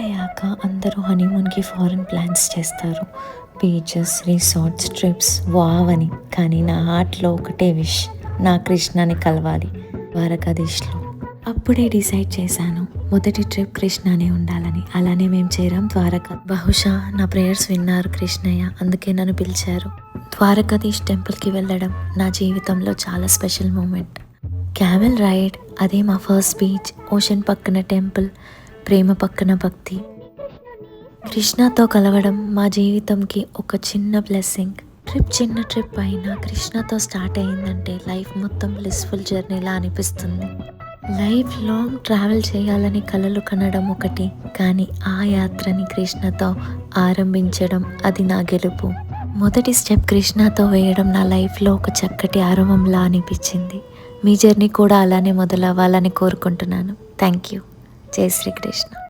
పెళ్ళయ్యాక అందరూ హనీమూన్కి ఫారెన్ ప్లాన్స్ చేస్తారు, బీచెస్, రిసార్ట్స్, ట్రిప్స్, వావ్ అని. కానీ నా హార్ట్లో ఒకటే విష్, నా కృష్ణని కలవాలి ద్వారకాధీష్లో. అప్పుడే డిసైడ్ చేశాను, మొదటి ట్రిప్ కృష్ణనే ఉండాలని. అలానే మేము చేరాం ద్వారకా. బహుశా నా ప్రేయర్స్ విన్నారు కృష్ణయ్య, అందుకే నన్ను పిలిచారు. ద్వారకాధీష్ టెంపుల్కి వెళ్ళడం నా జీవితంలో చాలా స్పెషల్ మూమెంట్. క్యామెల్ రైడ్, అదే మా ఫస్ట్ బీచ్, ఓషన్ పక్కన టెంపుల్, ప్రేమ పక్కన భక్తి. కృష్ణతో కలవడం మా జీవితంకి ఒక చిన్న బ్లెస్సింగ్. చిన్న ట్రిప్ అయినా కృష్ణతో స్టార్ట్ అయిందంటే లైఫ్ మొత్తం బ్లిస్ఫుల్ జర్నీలా అనిపిస్తుంది. లైఫ్ లాంగ్ ట్రావెల్ చేయాలని కలలు కనడం ఒకటి, కానీ ఆ యాత్రని కృష్ణతో ఆరంభించడం అది నా గెలుపు. మొదటి స్టెప్ కృష్ణతో వేయడం నా లైఫ్లో ఒక చక్కటి ఆరంభంలా అనిపించింది. మీ జర్నీ కూడా అలానే మొదలవ్వాలని కోరుకుంటున్నాను. Thank you. జై శ్రీకృష్ణ.